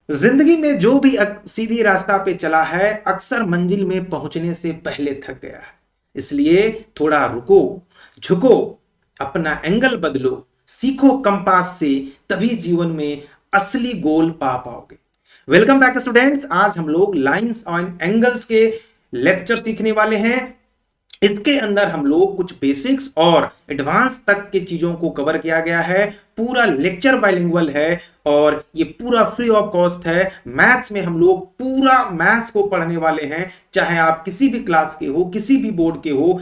जिंदगी में जो भी सीधी रास्ता पे चला है अक्सर मंजिल में पहुंचने से पहले थक गया है। इसलिए थोड़ा रुको, झुको, अपना एंगल बदलो, सीखो कंपास से, तभी जीवन में असली गोल पा पाओगे। वेलकम बैक स्टूडेंट्स, आज हम लोग लाइंस एंड एंगल्स के लेक्चर सीखने वाले हैं। इसके अंदर हम लोग कुछ बेसिक्स और एडवांस तक की चीजों को कवर किया गया है। पूरा लेक्चर बाइलिंगुअल है और ये पूरा फ्री ऑफ कॉस्ट है। मैथ्स में हम लोग पूरा मैथ्स को पढ़ने वाले हैं, चाहे आप किसी भी क्लास के हो, किसी भी बोर्ड के हो।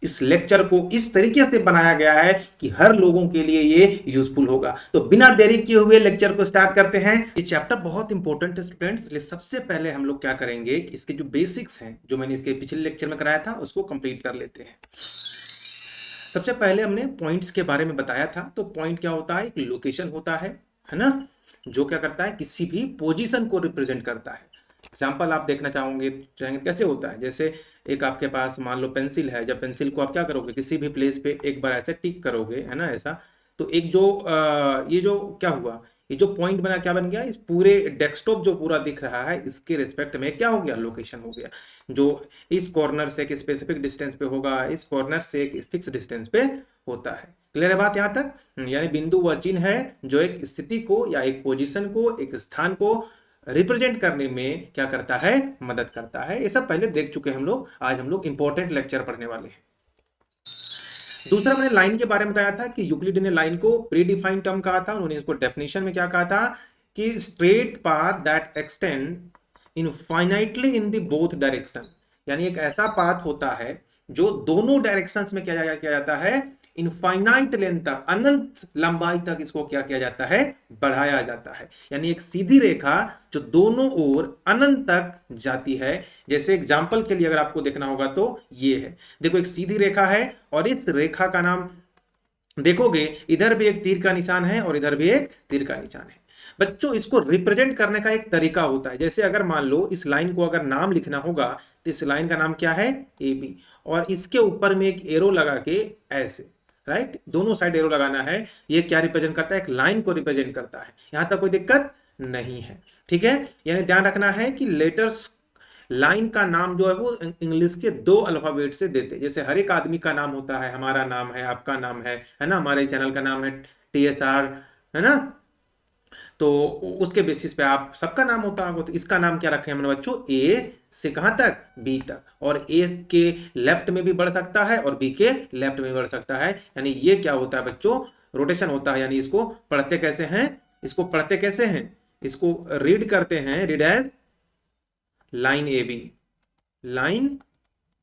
इस लेक्चर को इस तरीके से बनाया गया है कि हर लोगों के लिए ये यूजफुल होगा। तो बिना देरी किए हुए लेक्चर को स्टार्ट करते हैं। ये चैप्टर बहुत इंपॉर्टेंट है स्टूडेंट्स, इसलिए सबसे पहले हम लोग क्या करेंगे कि इसके जो बेसिक्स हैं, जो मैंने इसके पिछले लेक्चर में कराया था, उसको कंप्लीट कर लेते हैं। सबसे पहले हमने पॉइंट्स के बारे में बताया था। तो पॉइंट क्या होता है? एक लोकेशन होता है ना, जो क्या करता है, किसी भी पोजीशन को रिप्रेजेंट करता है। एग्जाम्पल आप देखना चाहोगे चाहेंगे कैसे होता है? जैसे एक आपके पास मान लो पेंसिल है, जब पेंसिल को आप क्या करोगे, किसी भी प्लेस पे एक बार ऐसे टिक करोगे, है ना, ऐसा। तो एक जो ये जो क्या हुआ, ये जो पॉइंट बना, क्या बन गया, इस पूरे डेस्कटॉप जो पूरा दिख रहा है, इसके रिस्पेक्ट में क्या हो गया, लोकेशन हो गया। जो इस कॉर्नर से एक स्पेसिफिक डिस्टेंस पे होगा, इस कॉर्नर से एक फिक्स डिस्टेंस पे होता है। क्लियर है बात यहाँ तक? यानी बिंदु वह चिन्ह है जो एक स्थिति को या एक पोजीशन को, एक स्थान को रिप्रेजेंट करने में क्या करता है, मदद करता है। ये सब पहले देख चुके हैं हम लोग। आज हम लोग इंपॉर्टेंट लेक्चर पढ़ने वाले हैं। दूसरा मैंने लाइन के बारे में बताया था कि यूक्लिड ने लाइन को प्री डिफाइंड टर्म कहा था। उन्होंने इसको डेफिनेशन में क्या कहा था कि straight path that extend infinitely in the both direction. यानी एक ऐसा पाथ होता है जो दोनों डायरेक्शंस में क्या जाता है, इनफाइनाइट लेंथ तक, अनंत लंबाई तक इसको क्या किया जाता है, बढ़ाया जाता है। यानी एक सीधी रेखा जो दोनों ओर अनंत तक जाती है। जैसे एग्जांपल के लिए अगर आपको देखना होगा तो ये है, देखो एक सीधी रेखा है और इस रेखा का नाम देखोगे, इधर भी एक तीर का निशान है और इधर भी एक तीर का निशान है। बच्चों, इसको रिप्रेजेंट करने का एक तरीका होता है। जैसे अगर मान लो इस लाइन को अगर नाम लिखना होगा तो इस लाइन का नाम क्या है, ए बी, और इसके ऊपर में एक एरो लगा के ऐसे, राइट, दोनों साइड एरो लगाना है। ये क्या रिप्रेजेंट करता है, एक लाइन को रिप्रेजेंट करता है। यहां तक कोई दिक्कत नहीं है, ठीक है। यानी ध्यान रखना है कि लेटर्स, लाइन का नाम जो है वो इंग्लिश के 2 अल्फाबेट से देते हैं। जैसे हर एक आदमी का नाम होता है, हमारा नाम है, आपका नाम है ना, हमारे चैनल का नाम है TSR, है ना। तो उसके बेसिस पे आप सबका नाम होता है। तो इसका नाम क्या रखे हमने बच्चों, ए से कहां तक, बी तक। और ए के लेफ्ट में भी बढ़ सकता है और बी के लेफ्ट में बढ़ सकता है। यानी ये क्या होता है बच्चों, रोटेशन होता है। यानी इसको पढ़ते कैसे हैं, इसको पढ़ते कैसे हैं, इसको रीड करते हैं, read as line A B, line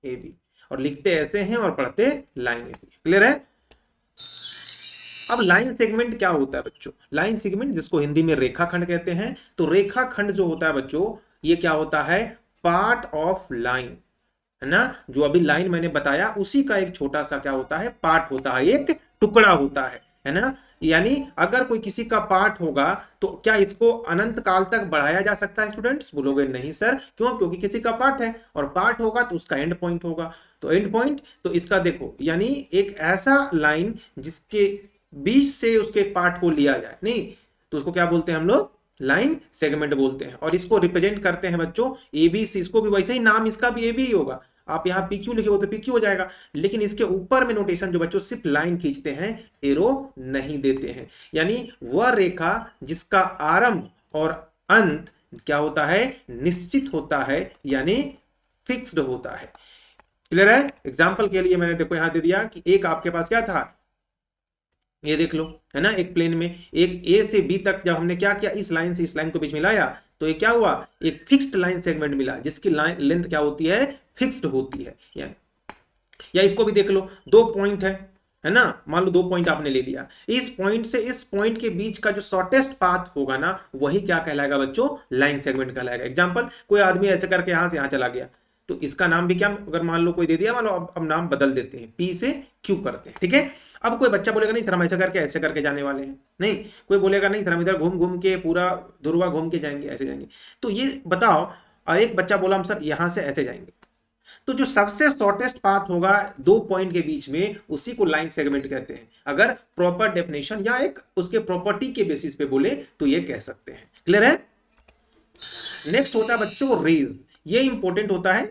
A B, और लिखते ऐसे हैं और पढ़ते लाइन ए बी। क्लियर है? अब लाइन सेगमेंट क्या होता है बच्चों? लाइन सेगमेंट, जिसको हिंदी में रेखाखंड कहते हैं। तो रेखाखंड जो होता है बच्चों, ये क्या होता है, पार्ट ऑफ लाइन, है ना। जो अभी लाइन मैंने बताया उसी का एक छोटा सा क्या होता है, पार्ट होता है, एक टुकड़ा होता है ना। यानी अगर कोई किसी का पार्ट होगा तो क्या इसको अनंत काल तक बढ़ाया जा सकता है? स्टूडेंट्स बोलोगे नहीं सर, क्यों? क्योंकि किसी का पार्ट है और पार्ट होगा तो उसका एंड पॉइंट होगा। तो एंड पॉइंट, तो इसका देखो, यानी एक ऐसा लाइन जिसके बीच से उसके पार्ट को लिया जाए, नहीं तो उसको क्या बोलते हैं हम लोग, लाइन सेगमेंट बोलते हैं। और इसको रिप्रेजेंट करते हैं बच्चों ABC, इसको भी वैसे ही नाम इसका भी AB ही होगा। आप यहाँ PQ लिखे हो तो PQ हो जाएगा, लेकिन इसके ऊपर में नोटेशन जो बच्चों सिर्फ लाइन खींचते हैं, एरो नहीं देते हैं। यानी वह रेखा जिसका आरंभ और अंत क्या होता है, निश्चित होता है, यानी फिक्स्ड होता है। क्लियर है? एग्जाम्पल के लिए मैंने देखो यहां दे दिया कि एक आपके पास क्या था, ये देख लो, है ना, एक प्लेन में एक A से B तक जब हमने क्या किया, इस लाइन से इस लाइन को बीच में लाया तो ये क्या हुआ, एक फिक्स्ड लाइन सेगमेंट मिला जिसकी लाइन लेंथ क्या होती है, फिक्स्ड होती है। या इसको भी देख लो, 2 पॉइंट है ना, मान लो 2 पॉइंट आपने ले लिया, इस पॉइंट से इस पॉइंट के बीच का जो शॉर्टेस्ट पाथ होगा ना, वही क्या कहलाएगा बच्चों, लाइन सेगमेंट कहलाएगा। एग्जांपल, कोई आदमी ऐसे करके यहां से यहां चला गया तो इसका नाम भी क्या, अगर मान लो कोई दे दिया, मान लो अब नाम बदल देते हैं, P से Q करते हैं, ठीक है। अब कोई बच्चा बोलेगा नहीं सर हम ऐसे करके जाने वाले हैं, नहीं कोई बोलेगा नहीं सर हम इधर घूम घूम के पूरा ध्रुवा घूम के जाएंगे, ऐसे जाएंगे। तो ये बताओ, और एक बच्चा बोला हम सर यहां से ऐसे जाएंगे, तो जो सबसे शॉर्टेस्ट पाथ होगा 2 पॉइंट के बीच में, उसी को लाइन सेगमेंट कहते हैं। अगर प्रॉपर डेफिनेशन या एक उसके प्रॉपर्टी के बेसिस पे बोले तो ये कह सकते हैं। क्लियर है? नेक्स्ट होता है बच्चों रेज। ये इंपॉर्टेंट होता है।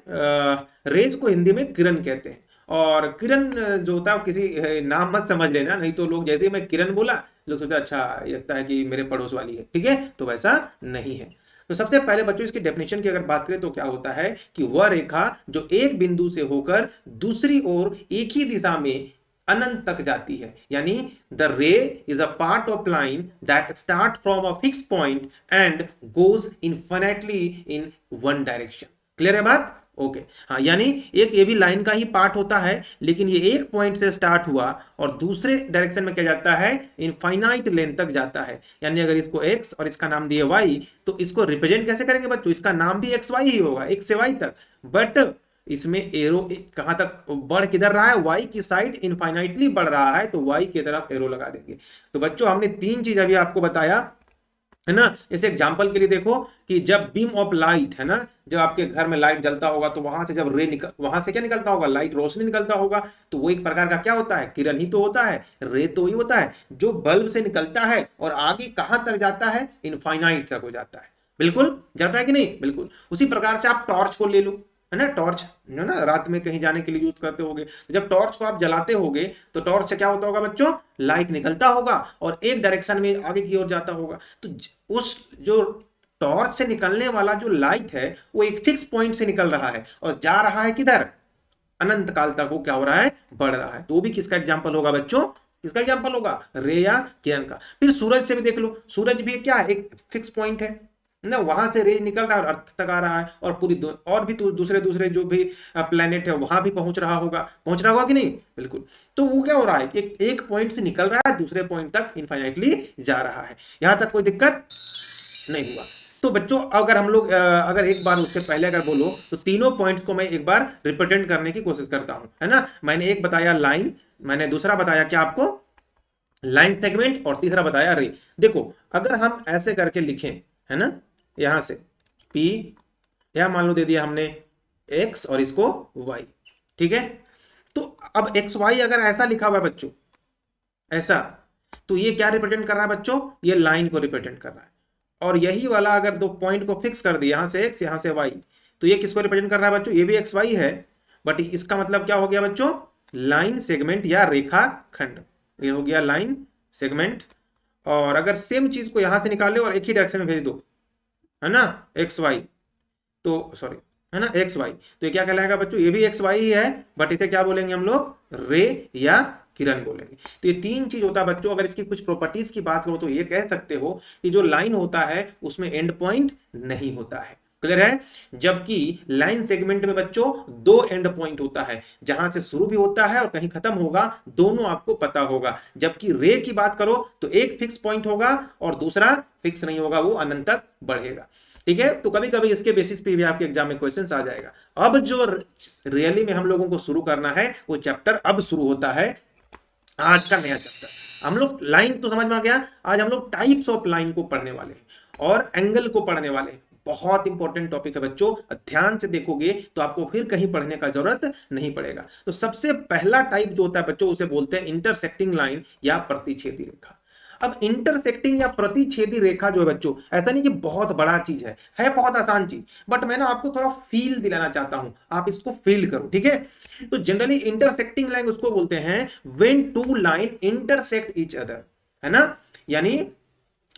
रेज को हिंदी में किरण कहते हैं। और किरण जो होता है वो किसी नाम मत समझ लेना, नहीं तो लोग जैसे ही मैं किरण बोला लोग सोचते अच्छा ये लगता है कि मेरे पड़ोस वाली है, ठीक है, तो वैसा नहीं है। तो सबसे पहले बच्चों इसकी डेफिनेशन की अगर बात करें तो क्या होता है कि वह रेखा जो एक बिंदु से होकर दूसरी ओर एक ही दिशा में अनंत तक जाती है, यानी द रे is a part of line that start from a fix point and goes infinitely in one direction. Clear है बात? ओके हाँ, यानी एक ये भी लाइन का ही पार्ट होता है, लेकिन ये एक पॉइंट से स्टार्ट हुआ और दूसरे डायरेक्शन में क्या जाता है, इनफाइनाइट लेंथ तक जाता है। यानी अगर इसको x और इसका नाम दिए y, तो इसको रिप्रेजेंट कैसे करेंगे बच्चों, इसका नाम भी xy ही होगा, x से y तक। बट इसमें एरो कहां तक बढ़ किधर रहा है, y की साइड इनफाइनाइटली बढ़ रहा है, तो y की तरफ एरो लगा देंगे। तो बच्चों हमने तीन चीज अभी आपको बताया है ना। जैसे एग्जांपल के लिए देखो कि जब बीम ऑफ लाइट है ना, जब आपके घर में लाइट जलता होगा तो वहां से जब रे निकल, वहां से क्या निकलता होगा, लाइट रोशनी निकलता होगा, तो वो एक प्रकार का क्या होता है, किरण ही तो होता है, रे तो ही होता है जो बल्ब से निकलता है और आगे कहां तक जाता है, इनफाइनाइट तक हो जाता है। बिल्कुल जाता है कि नहीं, बिल्कुल। उसी प्रकार से आप टॉर्च को ले लो, है ना, टॉर्च जो ना रात में कहीं जाने के लिए यूज करते होगे, तो जब टॉर्च को आप जलाते होगे तो टॉर्च से क्या होता होगा बच्चों, लाइट निकलता होगा और एक डायरेक्शन में आगे की ओर जाता होगा। तो उस जो टॉर्च से निकलने वाला जो लाइट है वो एक फिक्स पॉइंट से निकल रहा है और जा रहा है किधर, अनंत काल तक वो क्या हो रहा है, बढ़ रहा है। तो वो भी किसका एग्जाम्पल होगा बच्चों, किसका एग्जाम्पल होगा, रे या किरण का। फिर सूरज से भी देख लो, सूरज भी क्या है, एक फिक्स पॉइंट है ना, वहां से रेज निकल रहा है और अर्थ तक आ रहा है, और पूरी और भी दूसरे दूसरे जो भी प्लेनेट है वहां भी पहुंच रहा होगा कि नहीं, बिल्कुल। तो वो क्या हो रहा है, एक पॉइंट से निकल रहा है दूसरे पॉइंट तक इनफाइनाइटली जा रहा है। यहां तक कोई दिक्कत नहीं हुआ। तो बच्चों अगर हम लोग अगर एक बार उससे पहले अगर बोलो तो तीनों पॉइंट्स को मैं एक बार रिप्रेजेंट करने की कोशिश करता हूं, है ना। मैंने एक बताया लाइन, मैंने दूसरा बताया क्या आपको, लाइन सेगमेंट, और तीसरा बताया रे। देखो अगर हम ऐसे करके लिखें, है ना, यहां से P, यहां मान लो दे दिया हमने x और इसको y, ठीक है। तो अब एक्स वाई अगर ऐसा लिखा हुआ है बच्चों, ऐसा, तो ये क्या रिप्रेजेंट कर रहा है बच्चों, ये लाइन को रिप्रेजेंट कर रहा है। और यही वाला अगर दो पॉइंट को फिक्स कर दिया, यहां से x यहां से y, तो ये किसको रिप्रेजेंट कर रहा है बच्चों, ये भी एक्स वाई है, बट इसका मतलब क्या हो गया बच्चों, लाइन सेगमेंट या रेखा खंड। ये हो गया लाइन सेगमेंट। और अगर सेम चीज को यहां से निकाले और एक ही डायरेक्शन में भेज दो, है ना, एक्स वाई, तो सॉरी, है ना, एक्स वाई, तो ये क्या कहलाएगा बच्चों, ये भी एक्स वाई ही है, बट इसे क्या बोलेंगे हम लोग, रे या किरण बोलेंगे। तो ये तीन चीज होता है बच्चों। अगर इसकी कुछ प्रॉपर्टीज की बात करो तो ये कह सकते हो कि जो लाइन होता है उसमें एंड पॉइंट नहीं होता है, क्लियर है। जबकि लाइन सेगमेंट में बच्चों दो एंड पॉइंट होता है, जहां से शुरू भी होता है और कहीं खत्म होगा, दोनों आपको पता होगा। जबकि रे की बात करो तो एक फिक्स पॉइंट होगा और दूसरा फिक्स नहीं होगा, वो अनंत तक बढ़ेगा, ठीक है। तो कभी कभी इसके बेसिस पे भी आपके एग्जाम में क्वेश्चंस आ जाएगा। अब जो रियली में हम लोगों को शुरू करना है वो चैप्टर अब शुरू होता है, आज का नया चैप्टर। हम लोग लाइन तो समझ में आ गया, आज हम लोग टाइप्स ऑफ लाइन को पढ़ने वाले हैं और एंगल को पढ़ने वाले हैं। बहुत इंपॉर्टेंट टॉपिक है बच्चों, ध्यान से देखोगे तो आपको फिर कहीं पढ़ने का जरूरत नहीं पड़ेगा। तो सबसे पहला टाइप जो होता है बच्चों उसे बोलते हैं इंटरसेक्टिंग लाइन या प्रतिच्छेदी रेखा। अब इंटरसेक्टिंग या प्रतिच्छेदी रेखा जो है बच्चों, ऐसा नहीं कि बहुत बड़ा चीज है बहुत आसान चीज, बट मैं ना आपको थोड़ा फील दिलाना चाहता हूं, आप इसको फील करो, ठीक है। तो जनरली इंटरसेक्टिंग लाइन उसको बोलते हैं when two line intersect each other, है ना, यानी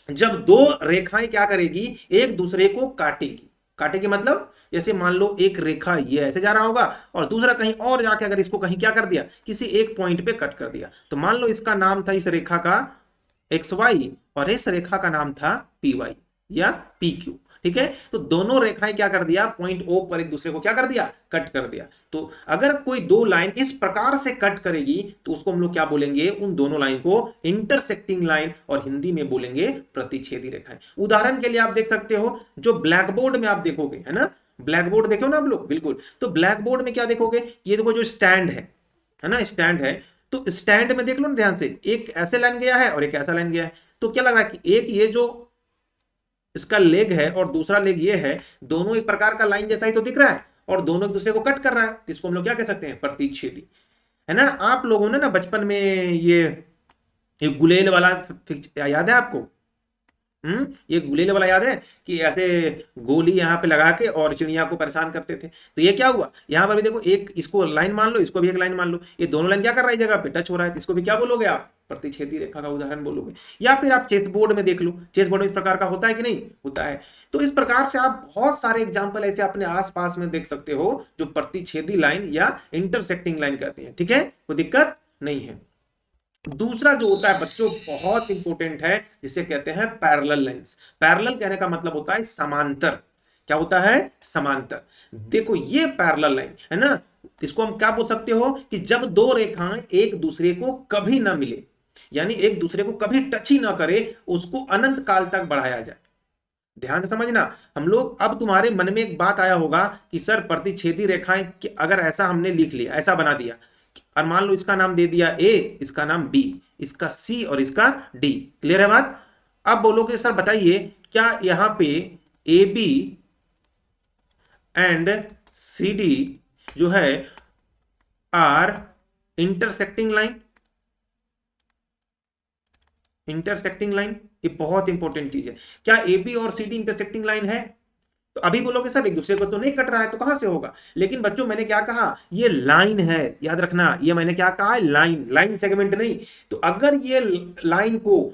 जब दो रेखाएं क्या करेगी, एक दूसरे को काटेगी। काटेगी मतलब जैसे मान लो एक रेखा ये ऐसे जा रहा होगा और दूसरा कहीं और जाके अगर इसको कहीं क्या कर दिया, किसी एक पॉइंट पे कट कर दिया, तो मान लो इसका नाम था इस रेखा का एक्स वाई और इस रेखा का नाम था पी वाई या पी क्यू, ठीक है। तो दोनों रेखाएं क्या कर दिया, पॉइंट ओ पर एक दूसरे को क्या कर दिया, कट कर दिया। तो अगर कोई दो लाइन इस प्रकार से कट करेगी तो उसको हम लोग क्या बोलेंगे, उन दोनों लाइन को इंटरसेक्टिंग लाइन, और हिंदी में बोलेंगे प्रतिच्छेदी रेखाएं। उदाहरण के लिए आप देख सकते हो, जो ब्लैक बोर्ड में आप देखोगे, है ना, ब्लैक बोर्ड देखो ना आप लोग, बिल्कुल। तो ब्लैक बोर्ड में क्या देखोगे, ये देखो जो स्टैंड है ना, स्टैंड है, तो स्टैंड में देख लो ना ध्यान से, एक ऐसे लाइन गया है और एक ऐसा लाइन गया है। तो क्या लग रहा है कि एक ये जो इसका लेग है और दूसरा लेग ये है, दोनों एक प्रकार का लाइन जैसा ही तो दिख रहा है और दोनों एक दूसरे को कट कर रहा है, इसको हम लोग क्या कह सकते हैं, प्रतिच्छेदी, है ना। आप लोगों ने ना बचपन में ये गुलेल वाला याद है आपको, ये गुलेले वाला याद है कि ऐसे गोली यहाँ पे लगा के और चिड़िया को परेशान करते थे। तो ये क्या हुआ, यहाँ पर भी देखो, एक इसको लाइन मान लो, इसको भी एक लाइन मान लो, ये दोनों लाइन क्या कर रहा है, जगह पे टच हो रहा है, तो इसको भी क्या बोलोगे आप, प्रतिच्छेदी रेखा का उदाहरण बोलोगे। या फिर आप चेस बोर्ड में देख लो, चेस बोर्ड में इस प्रकार का होता है कि नहीं होता है। तो इस प्रकार से आप बहुत सारे एग्जाम्पल ऐसे अपने आसपास में देख सकते हो जो प्रतिच्छेदी लाइन या इंटरसेक्टिंग लाइन कहते हैं। ठीक है, कोई दिक्कत नहीं है। दूसरा जो होता है बच्चों बहुत इंपॉर्टेंट है, जिसे कहते हैं पैरेलल लाइंस। पैरेलल कहने का मतलब होता है समांतर। क्या होता है, समांतर। देखो ये पैरेलल लाइन है ना, इसको हम क्या बोल सकते हो कि जब दो रेखाएं एक दूसरे को कभी ना मिले, यानी एक दूसरे को कभी टच ही ना करे, उसको अनंत काल तक बढ़ाया जाए। ध्यान से समझना, हम लोग, अब तुम्हारे मन में एक बात आया होगा कि सर प्रतिच्छेदी रेखाएं अगर ऐसा हमने लिख लिया, ऐसा बना दिया, और मान लो इसका नाम दे दिया ए, इसका नाम बी, इसका सी और इसका डी। क्लियर है बात। अब बोलोगे सर बताइए क्या यहां पे A B and C D जो है are intersecting line. Intersecting line ये बहुत इंपॉर्टेंट चीज है। क्या ए बी और सी डी इंटरसेक्टिंग लाइन है? तो अभी बोलोगे सर एक दूसरे को तो नहीं कट रहा है, तो कहां से होगा। लेकिन बच्चों मैंने क्या कहा, ये लाइन है, याद रखना, ये मैंने क्या कहा है, लाइन, लाइन सेगमेंट नहीं। तो अगर ये लाइन को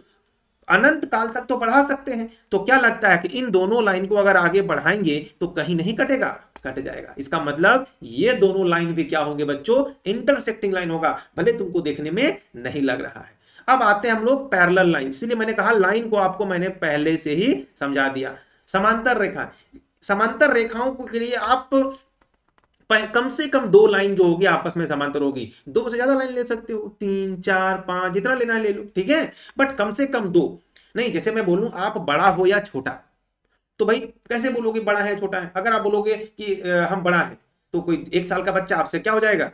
अनंत काल तक तो बढ़ा सकते हैं, तो क्या लगता है कि इन दोनों लाइन को अगर आगे बढ़ाएंगे तो कहीं नहीं कटेगा, कट जाएगा। इसका मतलब ये दोनों लाइन भी क्या होंगे बच्चों, इंटरसेक्टिंग लाइन होगा, भले तुमको देखने में नहीं लग रहा है। अब आते हैं हम लोग पैरेलल लाइन। इसलिए मैंने कहा लाइन को आपको मैंने पहले से ही समझा दिया। समांतर रेखा, समांतर रेखाओं के लिए आप कम से कम दो लाइन जो होगी आपस में समांतर होगी। दो से ज्यादा लाइन ले सकते हो, 3 4 5 जितना लेना है ले लो, ठीक है, बट कम से कम दो नहीं। जैसे मैं बोलूं आप बड़ा हो या छोटा, तो भाई कैसे बोलोगे बड़ा है छोटा है। अगर आप बोलोगे कि हम बड़ा है, तो कोई 1 साल का बच्चा आपसे क्या हो जाएगा,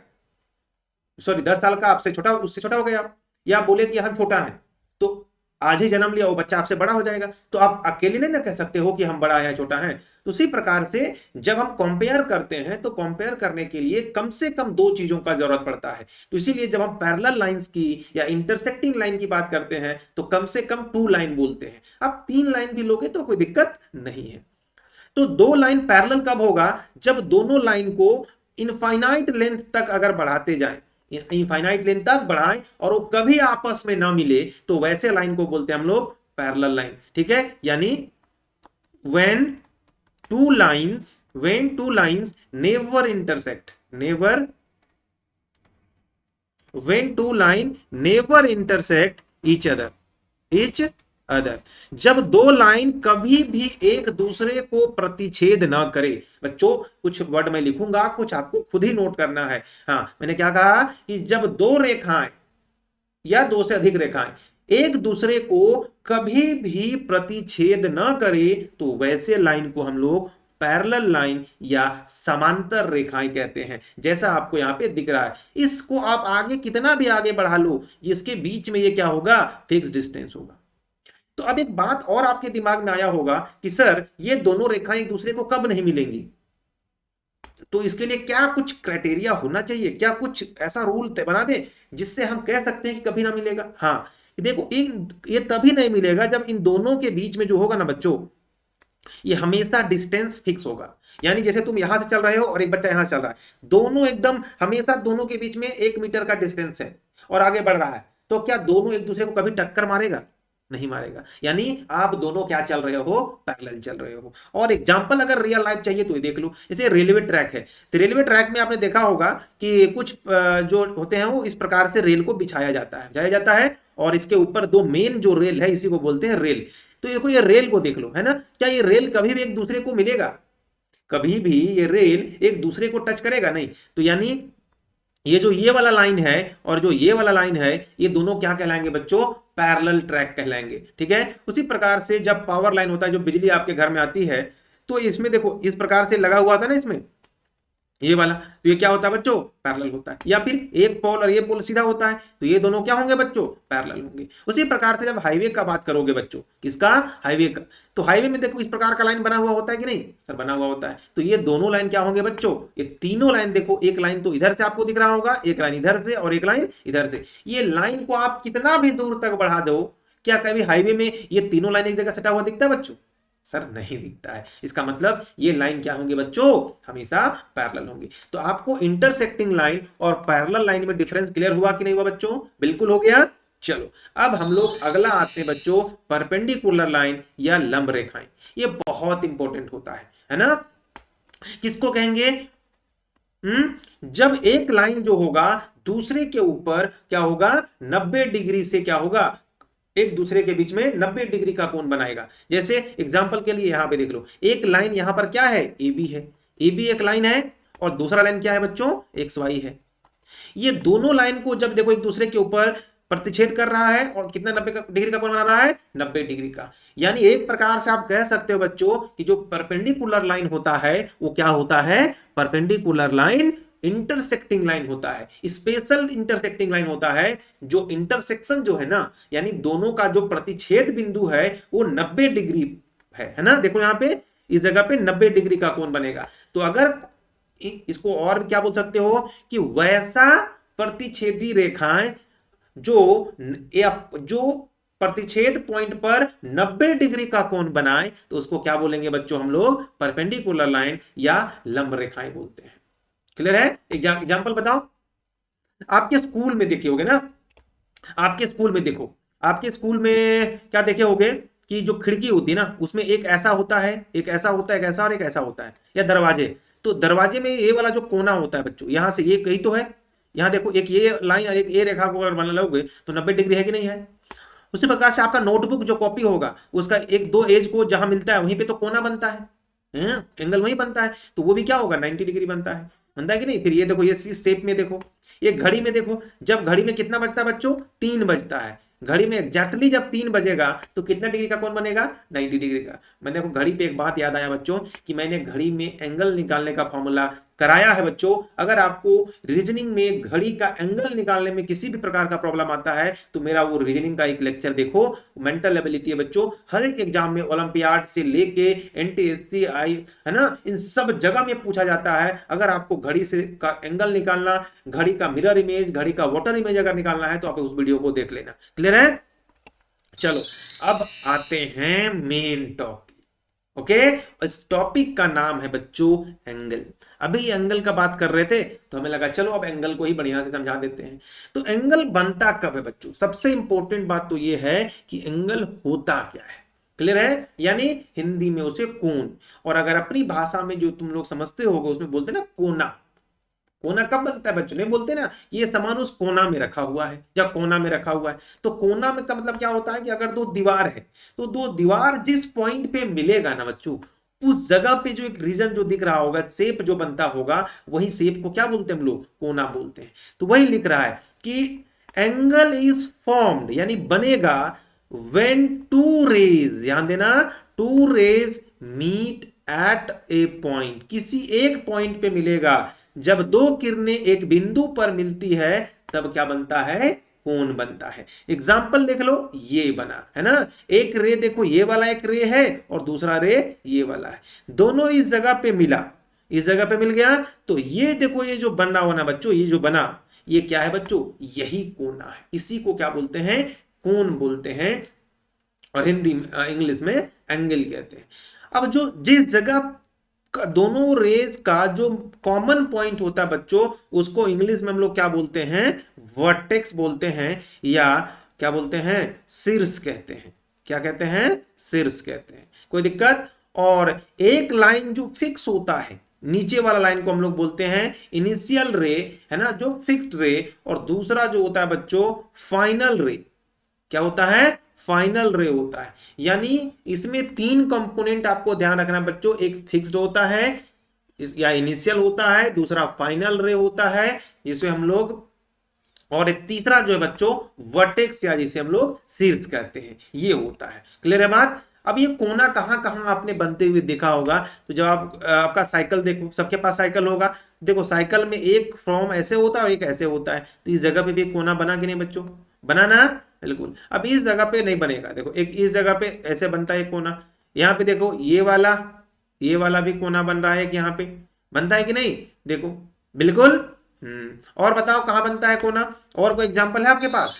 सॉरी 10 साल का आपसे छोटा, उससे छोटा हो गया आप। या बोले कि हम छोटा है, तो आज ही जन्म लिया वो बच्चा आपसे बड़ा हो जाएगा, तो आप अकेले नहीं ना कह सकते हो कि हम बड़ा है छोटा है। तो उसी प्रकार से जब हम कंपेयर करते हैं तो कंपेयर करने के लिए कम से कम दो चीजों का जरूरत पड़ता है। तो इसीलिए जब हम पैरेलल लाइंस की या इंटरसेक्टिंग लाइन की बात करते हैं तो कम से कम 2 लाइन बोलते हैं। अब 3 लाइन भी लोगे तो कोई दिक्कत नहीं है। तो 2 लाइन पैरेलल कब होगा, जब दोनों लाइन को इनफाइनाइट लेंथ तक अगर बढ़ाते जाएं, इनफाइनाइट लेंथ तक बढ़ाएं और वो कभी आपस में ना मिले, तो वैसे लाइन को बोलते हैं हम लोग पैरेलल लाइन। ठीक है, यानी when two lines never intersect, when two line never intersect each other, जब दो लाइन कभी भी एक दूसरे को प्रतिच्छेद ना करे। बच्चों कुछ वर्ड मैं लिखूंगा, कुछ आपको खुद ही नोट करना है। हाँ, मैंने क्या कहा कि जब दो रेखाएं या दो से अधिक रेखाएं एक दूसरे को कभी भी प्रतिच्छेद ना करे, तो वैसे लाइन को हम लोग पैरेलल लाइन या समांतर रेखाएं कहते हैं। जैसा आपको यहां पे दिख रहा है, इसको आप आगे कितना भी आगे बढ़ा लो, इसके बीच में ये क्या होगा, फिक्स डिस्टेंस होगा। तो अब एक बात और आपके दिमाग में आया होगा कि सर ये दोनों रेखाएं एक दूसरे को कब नहीं मिलेंगी, तो इसके लिए क्या कुछ क्राइटेरिया होना चाहिए, क्या कुछ ऐसा रूल बना दे जिससे हम कह सकते हैं कि कभी ना मिलेगा। हाँ देखो, ये तभी नहीं मिलेगा जब इन दोनों के बीच में जो होगा ना बच्चों, ये हमेशा डिस्टेंस फिक्स होगा। यानी जैसे तुम यहां से चल रहे हो और एक बच्चा यहां चल रहा है, दोनों एकदम हमेशा दोनों के बीच में 1 मीटर का डिस्टेंस है और आगे बढ़ रहा है, तो क्या दोनों एक दूसरे को कभी टक्कर मारेगा, नहीं मारेगा। यानी आप दोनों क्या चल रहे हो, पैरेलल चल रहे हो। और एग्जांपल अगर रियल लाइफ चाहिए तो ये देख लो, जैसे रेलवे ट्रैक है, तो रेलवे ट्रैक में आपने देखा होगा कि कुछ जो होते हैं वो इस प्रकार से रेल को बिछाया जाता है और इसके ऊपर 2 मेन जो रेल है इसी को बोलते हैं रेल। तो देखो ये रेल को देख लो, है ना, क्या ये रेल कभी भी एक दूसरे को मिलेगा, कभी भी ये रेल एक दूसरे को टच करेगा नहीं। तो यानी ये जो ये वाला लाइन है और जो ये वाला लाइन है, ये दोनों क्या कहलाएंगे बच्चों, पैरेलल ट्रैक कहलाएंगे। ठीक है, उसी प्रकार से जब पावर लाइन होता है, जो बिजली आपके घर में आती है, तो इसमें देखो इस प्रकार से लगा हुआ था ना इसमें ये वाला, तो ये क्या होता है बच्चों, पैरेलल होता है। या फिर एक पोल और ये पोल सीधा होता है, तो ये दोनों क्या होंगे बच्चों, पैरेलल होंगे। उसी प्रकार से जब हाईवे का बात करोगे बच्चों, किसका, हाईवे का, तो हाईवे में देखो इस प्रकार का लाइन बना हुआ होता है कि नहीं सर, बना हुआ होता है। तो ये दोनों लाइन क्या होंगे बच्चों, ये तीनों लाइन देखो, एक लाइन तो इधर से आपको दिख रहा होगा, एक लाइन इधर से और एक लाइन इधर से। ये लाइन को आप कितना भी दूर तक बढ़ा दो, क्या कभी हाईवे में ये तीनों लाइन एक जगह सटा हुआ दिखता है बच्चों? सर नहीं दिखता है। इसका मतलब ये लाइन क्या होंगे बच्चों? हमेशा पैरेलल होंगे। तो आपको इंटरसेक्टिंग लाइन और पैरेलल लाइन में डिफरेंस क्लियर हुआ कि नहीं हुआ बच्चों? बिल्कुल हो गया। चलो अब हम लोग अगला आते हैं बच्चों, परपेंडिकुलर लाइन या लंब रेखाएं। ये बहुत इंपॉर्टेंट होता है ना? किसको कहेंगे? जब एक लाइन जो होगा दूसरे के ऊपर क्या होगा, 90 डिग्री से क्या होगा, एक दूसरे के बीच में 90 डिग्री का कोण बनाएगा। जैसे एग्जांपल के लिए यहां पे देख लो, एक लाइन यहां पर क्या है, AB है, AB एक लाइन है, और दूसरा लाइन क्या है बच्चों, XY है। ये दोनों लाइन को जब देखो एक दूसरे के ऊपर प्रतिच्छेद कर रहा है और कितना 90 डिग्री का कोण बना रहा है, 90 डिग्री का। यानी एक प्रकार से आप कह सकते हो बच्चों कि जो परपेंडिकुलर लाइन होता है वो क्या होता है, परपेंडिकुलर लाइन इंटरसेक्टिंग लाइन होता है, स्पेशल इंटरसेक्टिंग लाइन होता है। जो इंटरसेक्शन जो है ना, यानी दोनों का जो प्रतिच्छेद बिंदु है वो 90 डिग्री है ना? देखो यहां पे इस जगह पे 90 डिग्री का कोण बनेगा। तो अगर इसको और क्या बोल सकते हो कि वैसा प्रतिच्छेदी रेखाएं जो प्रतिच्छेद पॉइंट पर 90 डिग्री का कोण बनाए, तो उसको क्या बोलेंगे बच्चों हम लोग? परपेंडिकुलर लाइन या लंब रेखाएं बोलते हैं। क्लियर है? एग्जांपल बताओ। आपके स्कूल में देखे होगे ना, आपके स्कूल में देखो, आपके स्कूल में क्या देखे होगे कि जो खिड़की होती है ना, उसमें एक ऐसा होता है, एक ऐसा होता है, एक ऐसा और एक ऐसा होता है, या दरवाजे। तो दरवाजे में ये वाला जो कोना होता है बच्चों, यहां से ये कहीं तो है, यहां देखो एक ये लाइन और एक ये रेखा को अगर बना लोगे तो 90 डिग्री है कि नहीं है? उसी प्रकार से आपका नोटबुक जो कॉपी होगा उसका एक दो एज को जहां मिलता है वहीं पे तो कोना बनता है, एंगल वहीं बनता है, तो वो भी क्या होगा, 90 डिग्री बनता है कि नहीं? फिर ये देखो, ये सी शेप में देखो, ये घड़ी में देखो, जब घड़ी में कितना बजता है बच्चों, 3 बजता है, घड़ी में एग्जैक्टली जब 3 बजेगा तो कितना डिग्री का कोण बनेगा, 90 डिग्री का। मैंने देखो घड़ी पे एक बात याद आया बच्चों कि मैंने घड़ी में एंगल निकालने का फॉर्मूला कराया है बच्चों। अगर आपको रीजनिंग में घड़ी का एंगल निकालने में किसी भी प्रकार का प्रॉब्लम आता है तो मेरा वो रीजनिंग का एक लेक्चर देखो, मेंटल एबिलिटी है बच्चों। हर एक एग्जाम में ओलंपियाड से लेके NTSC आई है ना, इन सब जगह में पूछा जाता है। अगर आपको घड़ी से का एंगल निकालना, घड़ी का मिरर इमेज, घड़ी का वाटर इमेज अगर निकालना है तो आप उस वीडियो को देख लेना। क्लियर है? चलो अब आते हैं मेन टॉपिक। ओके, इस टॉपिक का नाम है बच्चों एंगल। अभी एंगल का बात कर रहे थे तो हमें लगा चलो अब एंगल को ही बढ़िया से समझा देते हैं। तो एंगल बनता कब है बच्चों? सबसे इंपॉर्टेंट बात तो ये है कि एंगल होता क्या है। क्लियर है? यानी हिंदी में उसे कोण, और अगर अपनी भाषा में जो तुम लोग समझते होगे उसमें बोलते ना कोना। कोना कब बनता है बच्चों? नहीं बोलते ना ये सामान उस कोना में रखा हुआ है या कोना में रखा हुआ है। तो कोना में का मतलब क्या होता है कि अगर दो दीवार है तो दो दीवार जिस पॉइंट पे मिलेगा ना बच्चों, उस जगह पे जो एक रीजन जो दिख रहा होगा, शेप जो बनता होगा, वही शेप को क्या बोलते हैं हम लोग? कोना बोलते हैं। तो वही लिख रहा है कि एंगल इज फॉर्म्ड, यानी बनेगा व्हेन टू रेज, ध्यान देना, two rays meet at a point, किसी एक पॉइंट पे मिलेगा। जब दो किरणें एक बिंदु पर मिलती है तब क्या बनता है? कोण बनता है। एग्जाम्पल देख लो, ये बना है ना, एक रे देखो, ये वाला एक रे है और दूसरा रे ये वाला है, दोनों इस जगह पे मिला, इस जगह पे मिल गया, तो ये देखो ये जो बना हुआ ना बच्चों, ये जो बना, ये क्या है बच्चों? यही कोना है। इसी को क्या बोलते हैं? कोण बोलते हैं, और हिंदी इंग्लिश में एंगल कहते हैं। अब जो जिस जगह दोनों रेज का जो कॉमन पॉइंट होता है बच्चों, उसको इंग्लिश में हम लोग क्या बोलते हैं? वर्टेक्स बोलते हैं, या क्या बोलते हैं? शीर्ष कहते हैं। क्या कहते हैं? शीर्ष कहते हैं। कोई दिक्कत? और एक लाइन जो फिक्स होता है, नीचे वाला लाइन को हम लोग बोलते हैं इनिशियल रे, है ना, जो फिक्स्ड रे, और दूसरा जो होता है बच्चों फाइनल रे। क्या होता है? फाइनल रे होता है। यानी इसमें 3 कंपोनेंट आपको ध्यान रखना बच्चों, एक फिक्स्ड होता है या इनिशियल होता है, दूसरा फाइनल रे होता है जिसे हम लोग, और एक तीसरा जो है बच्चों वर्टेक्स, या जिसे हम लोग शीर्ष कहते हैं, ये होता है। क्लियर है बात? अब ये कोना कहां कहां आपने बनते हुए देखा होगा? तो जब आपका साइकिल देखो, सबके पास साइकिल होगा, देखो साइकिल में एक फ्रॉम ऐसे होता है और एक ऐसे होता है, तो इस जगह पे भी कोना बना कि नहीं बच्चों? बना ना? बिल्कुल। अब इस जगह पे नहीं बनेगा, देखो एक इस जगह पे ऐसे बनता है कोना, यहाँ पे देखो ये वाला भी कोना बन रहा है कि यहाँ पे बनता है कि नहीं? देखो बिल्कुल। और बताओ कहां बनता है कोना? और कोई एग्जांपल है आपके पास?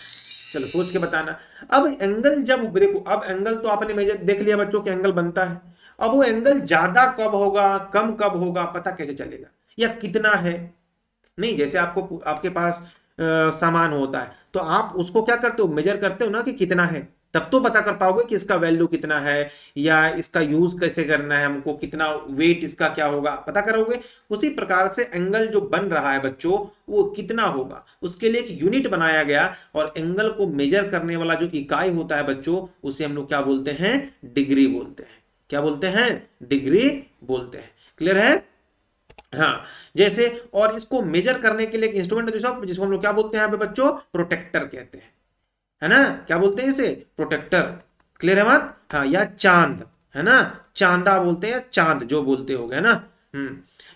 चलो सोच के बताना। अब एंगल जब देखो, अब एंगल तो आपने मेजर देख लिया बच्चों कि एंगल बनता है। अब वो एंगल ज्यादा कब होगा, कम कब होगा, पता कैसे चलेगा, या कितना है? नहीं, जैसे आपको आपके पास सामान होता है तो आप उसको क्या करते हो, मेजर करते हो ना कि कितना है, तब तो पता कर पाओगे कि इसका वैल्यू कितना है, या इसका यूज कैसे करना है, हमको कितना वेट इसका क्या होगा, पता करोगे। उसी प्रकार से एंगल जो बन रहा है बच्चों, वो कितना होगा, उसके लिए एक यूनिट बनाया गया, और एंगल को मेजर करने वाला जो इकाई होता है बच्चों, उसे हम लोग क्या बोलते हैं, डिग्री बोलते हैं। क्या बोलते हैं, डिग्री बोलते हैं। क्लियर है? हाँ, जैसे और इसको मेजर करने के लिए एक इंस्ट्रूमेंट जिसको हम लोग क्या बोलते हैं यहाँ पे बच्चों, प्रोटेक्टर कहते हैं, है ना? क्या बोलते हैं इसे, प्रोटेक्टर। क्लियर है बात? हाँ, या चांद, है ना, चांदा बोलते हैं, चांद जो बोलते हो गए ना।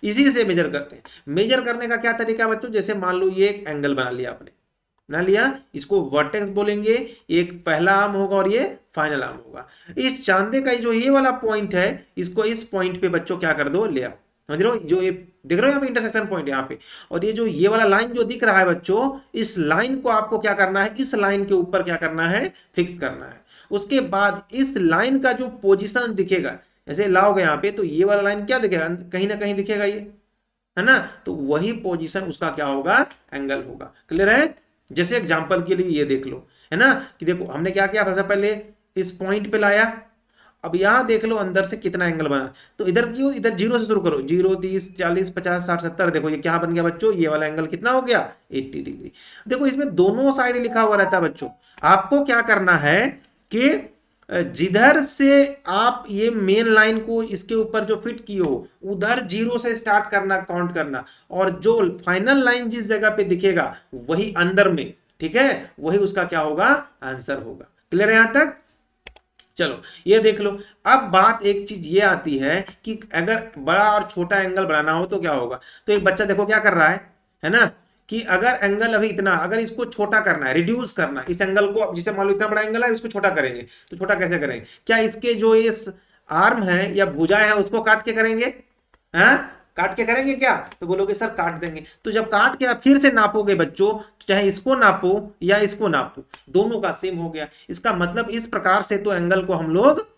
इसी से मेजर करते हैं। मेजर करने का क्या तरीका है बच्चों, जैसे मान लो ये एक एंगल बना लिया आपने, बना लिया, इसको वर्टेक्स बोलेंगे, एक पहला आर्म होगा और ये फाइनल आर्म होगा। इस चांदे का जो ये वाला पॉइंट है, इसको इस पॉइंट पे बच्चों क्या कर दो, ले आओ। समझ रहे हो, जो ये देख रहे हो यहाँ पे इंटरसेक्शन पॉइंट यहाँ पे, और ये जो ये वाला लाइन जो दिख रहा है बच्चों, इस लाइन को आपको क्या करना है, इस लाइन के ऊपर क्या करना है, फिक्स करना है। उसके बाद इस लाइन का जो पोजीशन दिखेगा, जैसे लाओगे यहाँ पे, तो ये वाला लाइन क्या दिखेगा, कहीं ना कहीं दिखेगा ये, है ना, तो वही पोजीशन उसका क्या होगा, एंगल होगा। क्लियर है? जैसे एग्जांपल के लिए ये देख लो, है ना, कि देखो हमने क्या किया, सबसे पहले इस पॉइंट पे लाया, अब यहां देख लो अंदर से कितना एंगल बना, तो इधर क्यों, इधर 0 से शुरू करो, 0 30 40 50 60 70, देखो ये क्या बन गया बच्चों, ये वाला एंगल कितना हो गया, 80 डिग्री। देखो इसमें दोनों साइड लिखा हुआ रहता है बच्चों, आपको क्या करना है कि जिधर से आप ये मेन लाइन को इसके ऊपर जो फिट किए हो, उधर 0 से स्टार्ट करना, काउंट करना, और जो फाइनल लाइन जिस जगह पे दिखेगा वही अंदर में, ठीक है, वही उसका क्या होगा, आंसर होगा। क्लियर है यहां तक? चलो ये देख लो। अब बात एक चीज ये आती है कि अगर बड़ा और छोटा एंगल बनाना हो तो क्या होगा, तो एक बच्चा देखो क्या कर रहा है ना, कि अगर एंगल अभी इतना, अगर इसको छोटा करना है, रिड्यूस करना, इस एंगल को, जैसे मान लो इतना बड़ा एंगल है, इसको छोटा करेंगे, तो छोटा कैसे करेंगे, क्या इसके जो इस आर्म है या भुजाएं है उसको काट के करेंगे, हैं, काट के करेंगे क्या, तो बोलोगे सर काट देंगे। तो जब काट के आप फिर से नापोगे बच्चों, तो चाहे इसको नापो या इसको नापो, दोनों का सेम हो गया। इसका मतलब इस प्रकार से तो एंगल को हम लोग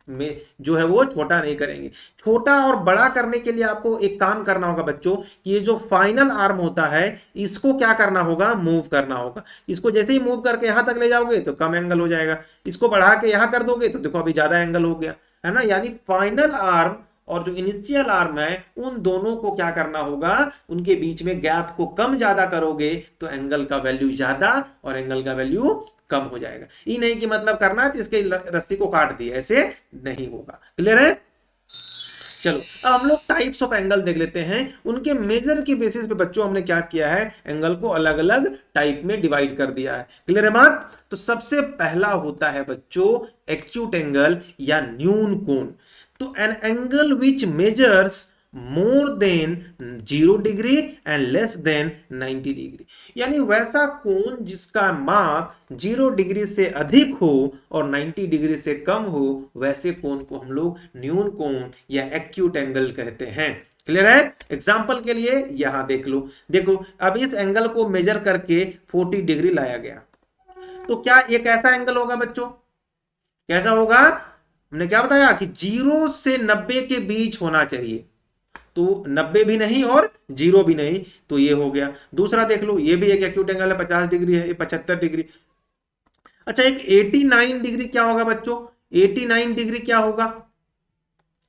में जो है वो छोटा नहीं करेंगे। छोटा और बड़ा करने के लिए आपको एक काम करना होगा बच्चों, कि ये जो फाइनल आर्म होता है, इसको क्या करना होगा, मूव करना होगा। इसको जैसे ही मूव करके यहां तक ले जाओगे तो कम एंगल हो जाएगा, इसको बढ़ा के यहां कर दोगे तो देखो अभी ज्यादा एंगल हो गया, है ना। यानी फाइनल आर्म और जो इनिशियल आर्म है, उन दोनों को क्या करना होगा, उनके बीच में गैप को कम ज्यादा करोगे तो एंगल का वैल्यू ज्यादा और एंगल का वैल्यू कम हो जाएगा। ये नहीं कि मतलब करना है तो इसके रस्सी को काट दिया, ऐसे नहीं होगा। क्लियर है? चलो अब हम लोग टाइप्स ऑफ एंगल देख लेते हैं। उनके मेजर के बेसिस पे बच्चों हमने क्या किया है, एंगल को अलग अलग टाइप में डिवाइड कर दिया है। क्लियर है बात? तो सबसे पहला होता है बच्चों एक्यूट एंगल या न्यून कोण। तो N angle which measures more than 0 degree and less than 90 degree, यानी वैसा कोण जिसका माप 0 डिग्री से अधिक हो और 90 डिग्री से कम हो, वैसे कोण को हम लोग न्यून कोण या एक्यूट एंगल कहते हैं। क्लियर है? एग्जाम्पल के लिए यहां देख लो, देखो अब इस एंगल को मेजर करके 40 डिग्री लाया गया, तो क्या ये कैसा एंगल होगा बच्चों, कैसा होगा, हमने क्या बताया कि 0 से 90 के बीच होना चाहिए, तो 90 भी नहीं और 0 भी नहीं, तो ये हो गया। दूसरा देख लो, ये भी एक एक्यूट एंगल है, 50 डिग्री है, ये 75 डिग्री। अच्छा एक 89 डिग्री क्या होगा बच्चों, 89 डिग्री क्या होगा,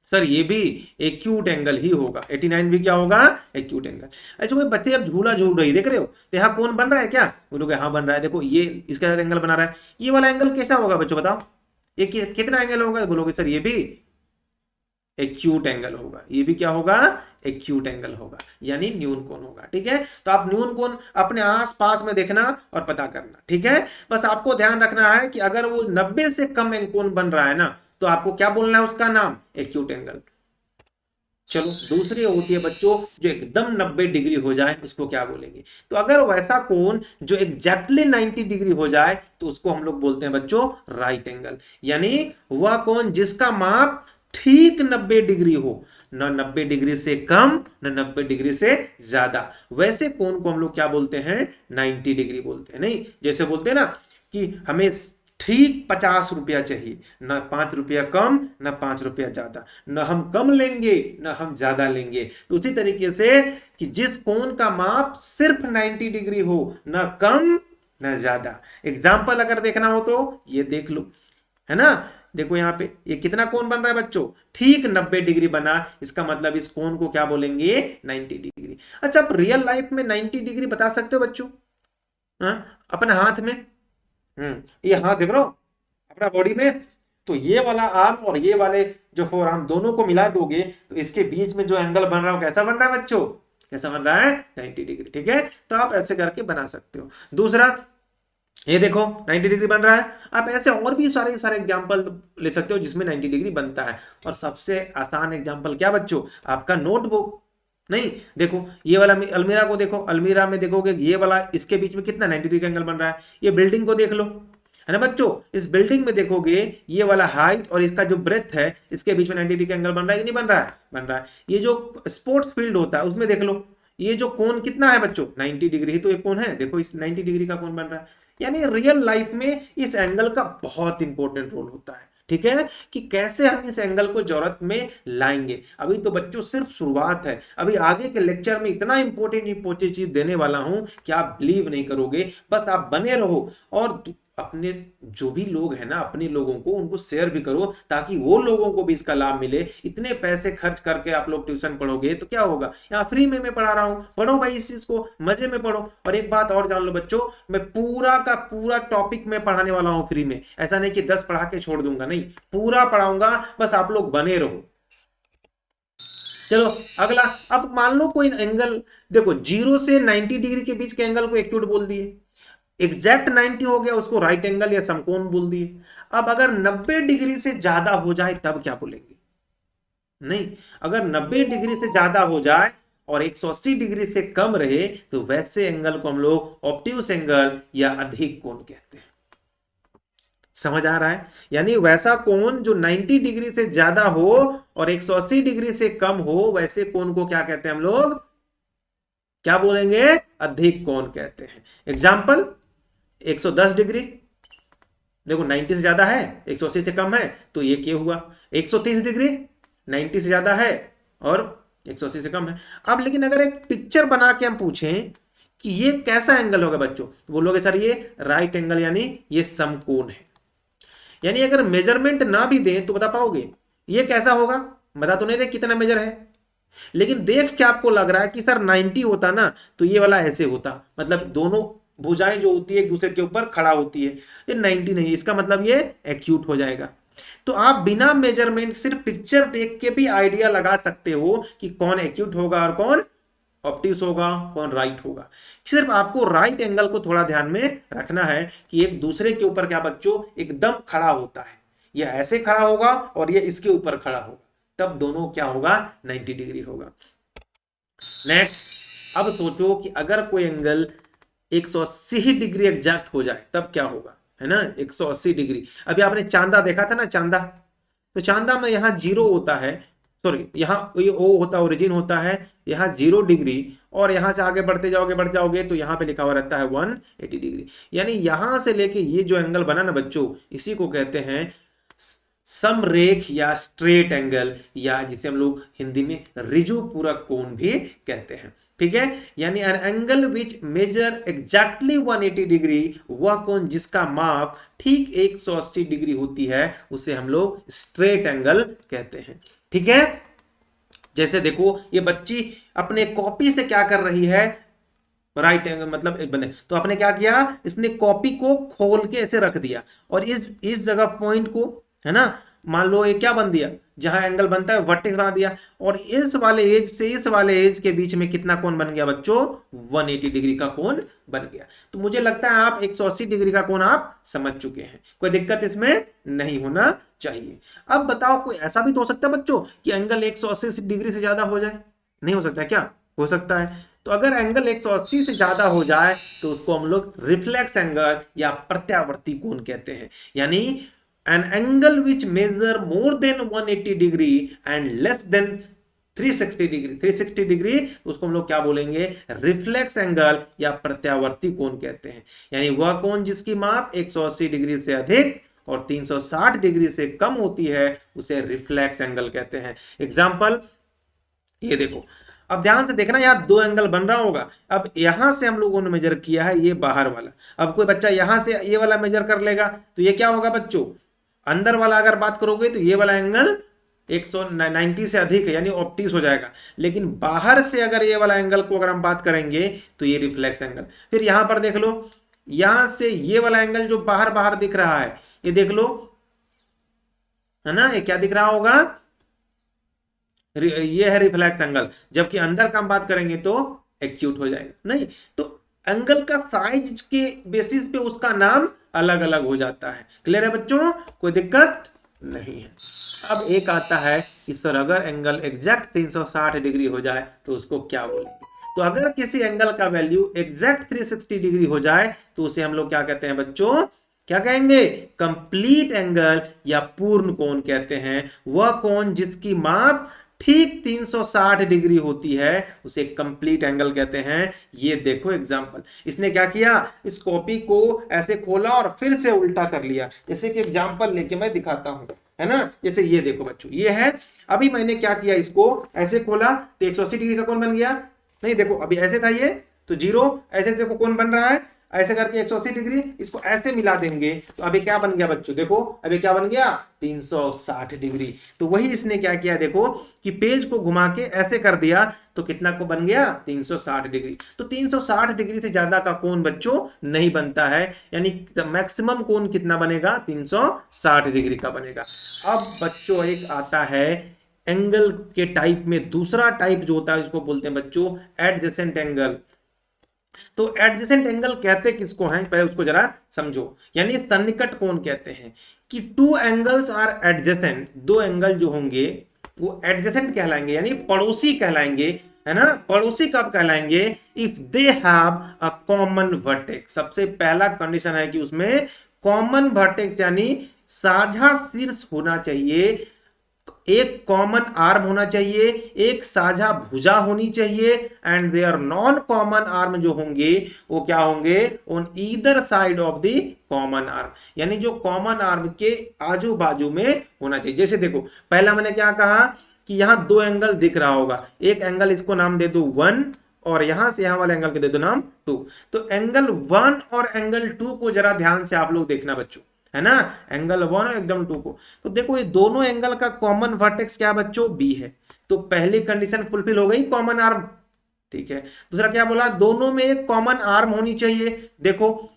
सर ये भी एक्यूट एंगल ही होगा, 89 भी क्या होगा, एक्यूट एंगल। अच्छा कोई बच्चे अब झूला झूल रही देख रहे हो, तो यहाँ कौन बन रहा है क्या, बोलोगे हाँ बन रहा है, देखो ये इसके साथ एंगल बना रहा है, ये वाला एंगल कैसा होगा बच्चों बताओ, ये कितना एंगल होगा, बोलोगे सर ये भी एक्यूट एंगल होगा, ये भी क्या होगा, एक्यूट एंगल होगा, यानी न्यून कोण होगा। ठीक है, तो आप न्यून कोण अपने आस पास में देखना और पता करना। ठीक है, बस आपको ध्यान रखना है कि अगर वो 90 से कम कोण बन रहा है ना, तो आपको क्या बोलना है, उसका नाम एक्यूट एंगल। चलो दूसरी होती है बच्चों जो एकदम 90 डिग्री हो जाए, उसको क्या बोलेंगे, तो अगर वैसा कोण जो एग्जैक्टली 90 डिग्री हो जाए तो उसको हम लोग बोलते हैं बच्चों राइट एंगल, यानी वह कोण जिसका माप ठीक 90 डिग्री हो, न 90 डिग्री से कम न 90 डिग्री से ज्यादा, वैसे कोण को हम लोग क्या बोलते हैं, 90 डिग्री बोलते हैं। नहीं जैसे बोलते हैं ना कि हमें ठीक 50 रुपया चाहिए, न 5 रुपया कम न 5 रुपया ज्यादा, न हम कम लेंगे न हम ज्यादा लेंगे। तो उसी तरीके से कि जिस कोण का माप सिर्फ 90 डिग्री हो, न कम न ज्यादा। एग्जाम्पल अगर देखना हो तो ये देख लो, है ना। देखो यहाँ पे ये कितना कोण बन रहा है बच्चों, ठीक 90 डिग्री बना। इसका मतलब इस कोण को क्या बोलेंगे, 90 डिग्री। अच्छा, आप रियल लाइफ में 90 डिग्री बता सकते हो बच्चों? अपने हाथ में, ये हाथ देख रहे हो अपना बॉडी में, तो ये वाला आर्म और ये वाले जो फोर आर्म दोनों को मिला दोगे तो इसके बीच में जो एंगल बन रहा है कैसा बन रहा है बच्चों, कैसा बन रहा है, 90 डिग्री। ठीक है, तो आप ऐसे करके बना सकते हो। दूसरा, ये देखो 90 डिग्री बन रहा है। आप ऐसे और भी सारे सारे एग्जांपल ले सकते हो जिसमें 90 डिग्री बनता है। और सबसे आसान एग्जांपल क्या बच्चों, आपका नोटबुक। नहीं, देखो ये वाला अलमीरा को देखो, अलमीरा में देखोगे ये वाला इसके बीच में कितना 90 डिग्री का एंगल बन रहा है। ये बिल्डिंग को देख लो, है ना बच्चों, इस बिल्डिंग में देखोगे ये वाला हाइट और इसका जो ब्रेथ है इसके बीच में 90 डिग्री का एंगल बन रहा है कि नहीं बन रहा है, बन रहा है। ये जो स्पोर्ट्स फील्ड होता है उसमें देख लो, ये जो कोण कितना है बच्चों, 90 डिग्री ही तो एक कोण है। देखो इस 90 डिग्री का कोण बन रहा है। यानी रियल लाइफ में इस एंगल का बहुत इंपॉर्टेंट रोल होता है। ठीक है, कि कैसे हम इस एंगल को जरूरत में लाएंगे। अभी तो बच्चों सिर्फ शुरुआत है, अभी आगे के लेक्चर में इतना इंपॉर्टेंट चीज देने वाला हूं कि आप बिलीव नहीं करोगे। बस आप बने रहो और अपने जो भी लोग हैं ना, अपने लोगों को उनको शेयर भी करो ताकि वो लोगों को भी इसका लाभ मिले। इतने पैसे खर्च करके आप लोग ट्यूशन पढ़ोगे तो क्या होगा, यहाँ फ्री में मैं पढ़ा रहा हूँ, पढ़ो भाई इस चीज को, मजे में पढ़ो। और एक बात और जान लो बच्चों, मैं पूरा का पूरा टॉपिक में पढ़ाने वाला हूँ फ्री में। ऐसा नहीं कि 10 पढ़ा के छोड़ दूंगा, नहीं, पूरा पढ़ाऊंगा, बस आप लोग बने रहो। चलो अगला, अब मान लो कोई एंगल, देखो 0 से 90 डिग्री के बीच के एंगल को एक्यूट बोल दिए, एग्जैक्ट 90 हो गया उसको राइट एंगल या समकोण बोल दिए। अब अगर 90 डिग्री से ज्यादा हो जाए तब क्या बोलेंगे? नहीं, अगर 90 डिग्री से ज्यादा हो जाए और 180 डिग्री से कम रहे तो वैसे एंगल को हम लोग ऑब्ट्यूस एंगल या अधिक कोण कहते हैं। समझ आ रहा है? यानी वैसा कोण जो 90 डिग्री से ज्यादा हो और 180 डिग्री से कम हो, वैसे कोण को क्या कहते हैं हम लोग, क्या बोलेंगे, अधिक कोण कहते हैं। एग्जाम्पल, 110 डिग्री, देखो 90 से ज्यादा है 180 से कम है तो ये क्या हुआ, 130 डिग्री 90 से ज्यादा है और 180 से कम है। अब लेकिन अगर एक पिक्चर बना के हम पूछें कि ये कैसा एंगल होगा बच्चों, तो बोलोगे सर ये राइट एंगल यानी ये समकोण है। यानी अगर मेजरमेंट ना भी दें तो बता पाओगे ये कैसा होगा, बता तो नहीं रहे कितना मेजर है, लेकिन देख के आपको लग रहा है कि सर 90 होता ना तो ये वाला ऐसे होता, मतलब दोनों भुजाएं जो होती है एक दूसरे के ऊपर खड़ा होती है। ये 90 नहीं, इसका मतलब ये एक्यूट हो जाएगा। तो आप बिना मेजरमेंट सिर्फ पिक्चर देख के भी आइडिया लगा सकते हो कि कौन एक्यूट होगा और कौन ऑब्ट्यूस होगा, कौन राइट होगा। सिर्फ आपको राइट एंगल को थोड़ा ध्यान में रखना है कि एक दूसरे के ऊपर क्या बच्चों एकदम खड़ा होता है, ये ऐसे खड़ा होगा और ये इसके ऊपर खड़ा होगा, तब दोनों क्या होगा, 90 डिग्री होगा। नेक्स्ट, अब सोचो कि अगर कोई एंगल 180 डिग्री एग्जैक्ट हो जाए तब क्या होगा, है ना, 180 डिग्री। अभी आपने चांदा देखा था ना, चांदा, तो चांदा में यहाँ 0 होता है, सॉरी यहाँ ये ओ होता है, ओरिजिन होता है, यहाँ 0 डिग्री, और यहाँ से आगे बढ़ते जाओगे तो यहाँ पे लिखा हुआ रहता है 180 डिग्री। यानी यहाँ से लेके ये जो एंगल बना ना बच्चों, इसी को कहते हैं समरेख या स्ट्रेट एंगल, या जिसे हम लोग हिंदी में ऋजु पूरक कोण भी कहते हैं। ठीक है, यानी an angle which measure exactly 180 degree, वह कोण जिसका माप ठीक 180 डिग्री होती है उसे हम लोग स्ट्रेट एंगल कहते हैं। ठीक है, जैसे देखो ये बच्ची अपने कॉपी से क्या कर रही है, राइट एंगल मतलब एक बने, तो आपने क्या किया, इसने कॉपी को खोल के ऐसे रख दिया और इस जगह पॉइंट को, है ना, मान लो ये क्या बन दिया, जहां एंगल बनता है वर्टेक्स बना दिया, और इस वाले एज से इस वाले एज के बीच में कितना कोण बन गया बच्चों, 180 डिग्री का कोण बन गया। तो मुझे लगता है आप 180 डिग्री का कोण आप समझ चुके हैं, कोई दिक्कत इसमें नहीं होना चाहिए। अब बताओ कोई ऐसा भी तो हो सकता है बच्चों कि एंगल 180 डिग्री से ज्यादा हो जाए, नहीं हो सकता क्या, हो सकता है। तो अगर एंगल 180 से ज्यादा हो जाए तो उसको हम लोग रिफ्लेक्स एंगल या प्रत्यावर्ती कोण कहते हैं। यानी an angle which measure more than 180 degree and less than 360 degree, 360 degree उसको हम लोग क्या बोलेंगे, रिफ्लेक्स एंगल या प्रत्यावर्ती कोण कहते हैं। यानी वह कोण जिसकी माप 180 डिग्री से अधिक और 360 डिग्री से कम होती है उसे रिफ्लेक्स एंगल कहते हैं। एग्जाम्पल ये देखो, अब ध्यान से देखना, यहां दो एंगल बन रहा होगा। अब यहां से हम लोगों ने मेजर किया है ये बाहर वाला, अब कोई बच्चा यहां से ये वाला मेजर कर लेगा तो ये क्या होगा बच्चों, अंदर वाला अगर बात करोगे तो ये वाला एंगल 190 से अधिक है यानी ऑप्टिक्स हो जाएगा, लेकिन बाहर से अगर ये वाला एंगल को अगर हम बात करेंगे तो ये रिफ्लेक्स एंगल। फिर यहां पर देख लो, यहां से ये वाला एंगल जो बाहर बाहर दिख रहा है ये देख लो, है ना, ये क्या दिख रहा होगा, ये है रिफ्लेक्स एंगल, जबकि अंदर का हम बात करेंगे तो एक्यूट हो जाएगा। नहीं तो एंगल का साइज के बेसिस पे उसका नाम अलग अलग हो जाता है। क्लियर है बच्चों, कोई दिक्कत नहीं है। अब एक आता है कि सर अगर एंगल एग्जैक्ट 360 डिग्री हो जाए तो उसको क्या बोलेंगे। तो अगर किसी एंगल का वैल्यू एग्जैक्ट 360 डिग्री हो जाए तो उसे हम लोग क्या कहते हैं बच्चों, क्या कहेंगे, कंप्लीट एंगल या पूर्ण कोण कहते हैं। वह कोण जिसकी माप ठीक 360 डिग्री होती है उसे कंप्लीट एंगल कहते हैं। ये देखो एग्जांपल, इसने क्या किया, इस कॉपी को ऐसे खोला और फिर से उल्टा कर लिया। जैसे कि एग्जांपल लेके मैं दिखाता हूं, है ना, जैसे ये देखो बच्चों, ये है, अभी मैंने क्या किया, इसको ऐसे खोला तो 180 डिग्री का कोण बन गया। नहीं देखो, अभी ऐसे था ये तो 0, ऐसे देखो कोण बन रहा है, ऐसे करके 180 डिग्री, इसको ऐसे मिला देंगे तो अभी क्या बन गया बच्चों, देखो अभी क्या बन गया, 360 डिग्री। तो वही इसने क्या किया, देखो कि पेज को घुमा के ऐसे कर दिया तो कितना को बन गया, 360 डिग्री। तो 360 डिग्री से ज्यादा का कोण बच्चों नहीं बनता है, यानी मैक्सिमम कोण कितना बनेगा, 360 डिग्री का बनेगा। अब बच्चों एक आता है एंगल के टाइप में दूसरा टाइप जो होता है, इसको बोलते हैं बच्चों एडजेसेंट एंगल। तो एडजेसेंट एंगल कहते किसको हैं, पहले उसको जरा समझो। यानी सन्निकट कोण कहते हैं कि टू एंगल्स आर एडजेसेंट, दो एंगल जो होंगे वो एडजेसेंट कहलाएंगे यानी पड़ोसी कहलाएंगे, है ना। पड़ोसी कब कहलाएंगे, if they have a common vertex. सबसे पहला कंडीशन है कि उसमें कॉमन वर्टेक्स यानी साझा शीर्ष होना चाहिए, एक कॉमन आर्म होना चाहिए, एक साझा भुजा होनी चाहिए, and their non common arm जो होंगे वो क्या होंगे, on either side of the common arm, यानी जो कॉमन आर्म के आजू बाजू में होना चाहिए। जैसे देखो पहला मैंने क्या कहा कि यहां दो एंगल दिख रहा होगा, एक एंगल इसको नाम दे दो 1 और यहां से यहां वाले एंगल के दे दो नाम 2। तो एंगल 1 और एंगल 2 को जरा ध्यान से आप लोग देखना बच्चों, है ना, एंगल 1 और एकदम 2 को। तो देखो ये दोनों एंगल का कॉमन वर्टेक्स क्या बच्चों, बी है। तो पहली कंडीशन फुलफिल हो गई, कॉमन आर्म, ठीक है। दूसरा क्या बोला, दोनों में एक कॉमन आर्म होनी चाहिए। देखो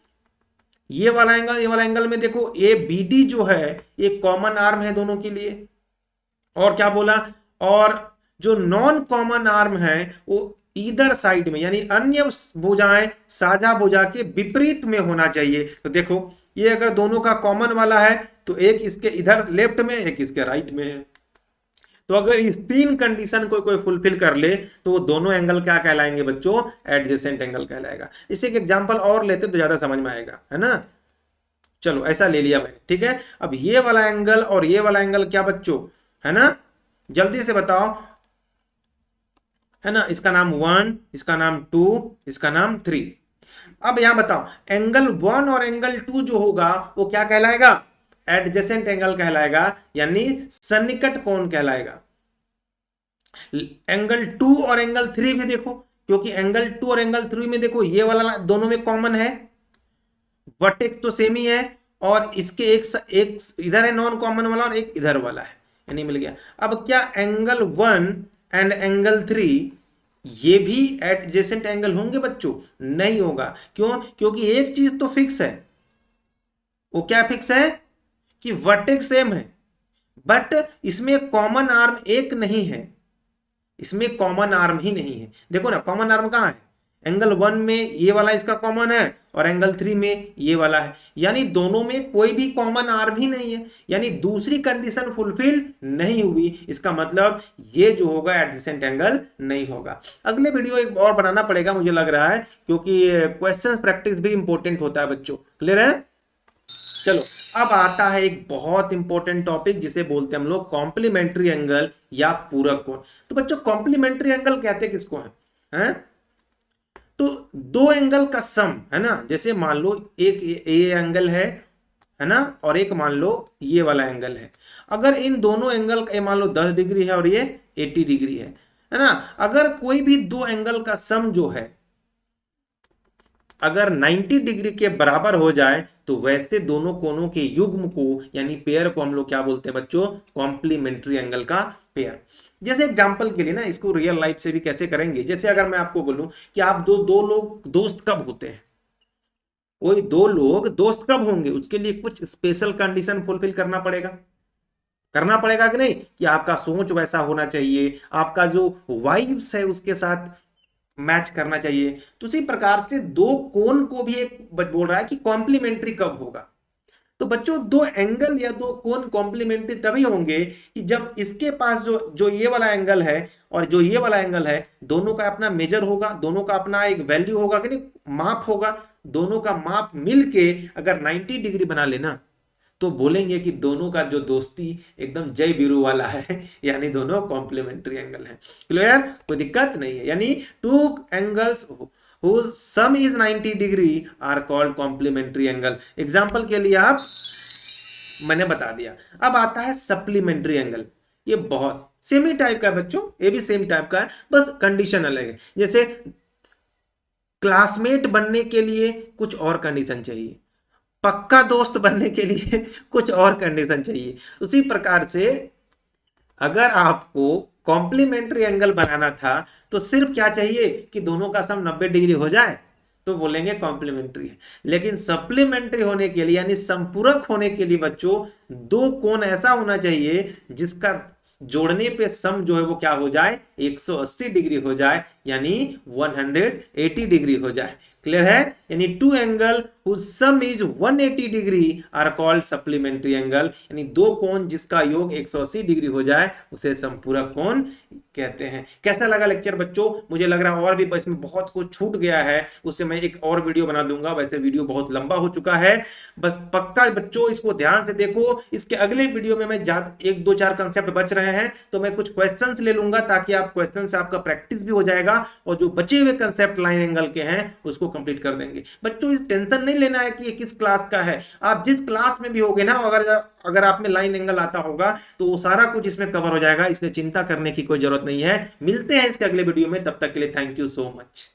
ये वाला एंगल, ये वाला एंगल में देखो ए बी डी जो है ये कॉमन आर्म है दोनों के लिए। और क्या बोला, और जो नॉन कॉमन आर्म है वो ईदर साइड में यानी अन्य भुजाएं साझा भुजा के विपरीत में होना चाहिए। तो देखो ये अगर दोनों का कॉमन वाला है तो एक इसके इधर लेफ्ट में, एक इसके राइट में है। तो अगर इस तीन कंडीशन को कोई फुलफिल कर ले तो वो दोनों एंगल क्या कहलाएंगे बच्चों, एडजेसेंट एंगल कहलाएगा। इसे एक एग्जांपल और लेते तो ज्यादा समझ में आएगा, है ना। चलो ऐसा ले लिया मैंने, ठीक है। अब ये वाला एंगल और ये वाला एंगल क्या बच्चों, है ना, जल्दी से बताओ, है ना। इसका नाम 1, इसका नाम 2, इसका नाम 3। अब यहां बताओ एंगल 1 और एंगल 2 जो होगा वो क्या कहलाएगा, एडजेसेंट एंगल कहलाएगा यानी सन्निकट कोण कहलाएगा। एंगल 2 और एंगल 3 भी देखो, क्योंकि एंगल 2 और एंगल 3 में देखो ये वाला दोनों में कॉमन है, वर्टेक्स तो सेम ही है, और इसके एक इधर है नॉन कॉमन वाला और एक इधर वाला है, यानी मिल गया। अब क्या एंगल 1 एंड एंगल 3 ये भी एडजेसेंट एंगल होंगे बच्चों, नहीं होगा। क्यों, क्योंकि एक चीज तो फिक्स है, वो क्या फिक्स है कि वर्टेक्स सेम है, बट इसमें कॉमन आर्म एक नहीं है, इसमें कॉमन आर्म ही नहीं है। देखो ना कॉमन आर्म कहां है, एंगल 1 में ये वाला इसका कॉमन है और एंगल 3 में ये वाला है, यानी दोनों में कोई भी कॉमन आर्म ही नहीं है, यानी दूसरी कंडीशन फुलफिल नहीं हुई। इसका मतलब ये जो होगा एडजेसेंट एंगल नहीं होगा। अगले वीडियो एक और बनाना पड़ेगा मुझे लग रहा है, क्योंकि क्वेश्चन प्रैक्टिस भी इंपॉर्टेंट होता है बच्चों। क्लियर है। चलो अब आता है एक बहुत इंपॉर्टेंट टॉपिक जिसे बोलते हैं हम लोग कॉम्प्लीमेंट्री एंगल या पूरक कोण। तो बच्चों कॉम्प्लीमेंट्री एंगल कहते हैं किसको हैं? तो दो एंगल का सम है ना, जैसे मान लो एक ये एंगल है ना, और एक मान लो ये वाला एंगल है। अगर इन दोनों एंगल का मान लो 10 डिग्री है और ये 80 डिग्री है ना, अगर कोई भी दो एंगल का सम जो है अगर 90 डिग्री के बराबर हो जाए तो वैसे दोनों कोणों के युग्म को यानी पेयर को हम लोग क्या बोलते हैं बच्चों? कॉम्प्लीमेंट्री एंगल का पेयर। जैसे एग्जांपल के लिए ना, इसको रियल लाइफ से भी कैसे करेंगे, जैसे अगर मैं आपको बोलूं कि आप दो लोग दोस्त कब होते हैं, कोई दो लोग दोस्त कब होंगे, उसके लिए कुछ स्पेशल कंडीशन फुलफिल करना पड़ेगा कि नहीं, कि आपका सोच वैसा होना चाहिए, आपका जो वाइब्स है उसके साथ मैच करना चाहिए। तो उसी प्रकार से दो कोण को भी एक बोल रहा है कि कॉम्प्लीमेंट्री कब होगा। तो बच्चों दो एंगल या दो कोण कॉम्प्लीमेंट्री तभी होंगे कि जब इसके पास जो जो ये वाला एंगल है और जो ये वाला एंगल है, दोनों का अपना मेजर होगा, दोनों का अपना एक वैल्यू होगा कि नहीं, माप होगा। दोनों का माप मिलके अगर 90 डिग्री बना लेना तो बोलेंगे कि दोनों का जो दोस्ती एकदम जय वीरू वाला है, यानी दोनों कॉम्प्लीमेंट्री एंगल है। क्लियर? कोई दिक्कत नहीं है। यानी two angles whose sum is 90 degree are called complementary angle। Example के लिए आप मैंने बता दिया। अब आता है सप्लीमेंट्री एंगल। ये बहुत सेम ही टाइप का है बच्चों, ये भी सेम टाइप का है, बस कंडीशन अलग है। जैसे क्लासमेट बनने के लिए कुछ और कंडीशन चाहिए, पक्का दोस्त बनने के लिए कुछ और कंडीशन चाहिए। उसी प्रकार से अगर आपको कॉम्प्लीमेंट्री एंगल बनाना था तो सिर्फ क्या चाहिए कि दोनों का सम 90 डिग्री हो जाए तो बोलेंगे कॉम्प्लीमेंट्री है। लेकिन सप्लीमेंट्री होने के लिए यानी संपूरक होने के लिए बच्चों दो कोण ऐसा होना चाहिए जिसका जोड़ने पे सम जो है वो क्या हो जाए, 180 डिग्री हो जाए, यानी 180 डिग्री हो जाए। क्लियर है? यानी two angle whose sum is 180 degree are called supplementary angle. यानी दो कोण जिसका योग 180 डिग्री हो जाए उसे संपूरक कोण कहते हैं। कैसा लगा लेक्चर बच्चों? मुझे लग रहा है और भी इसमें बहुत कुछ छूट गया है, उससे मैं एक और वीडियो बना दूंगा। वैसे वीडियो बहुत लंबा हो चुका है, बस पक्का बच्चों इसको ध्यान से देखो। इसके अगले वीडियो में मैं एक दो चार कंसेप्ट बच रहे हैं तो मैं कुछ क्वेश्चंस ले लूंगा ताकि आप क्वेश्चन से आपका प्रैक्टिस भी हो जाएगा और जो बचे हुए कंसेप्ट लाइन एंगल के हैं उसको कंप्लीट कर देंगे। बच्चों इस टेंशन नहीं लेना है कि ये किस क्लास का है, आप जिस क्लास में भी होगे ना, अगर आप में लाइन एंगल आता होगा तो वो सारा कुछ इसमें कवर हो जाएगा, इसलिए चिंता करने की कोई जरूरत नहीं है। मिलते हैं इसके अगले वीडियो में, तब तक के लिए थैंक यू सो मच।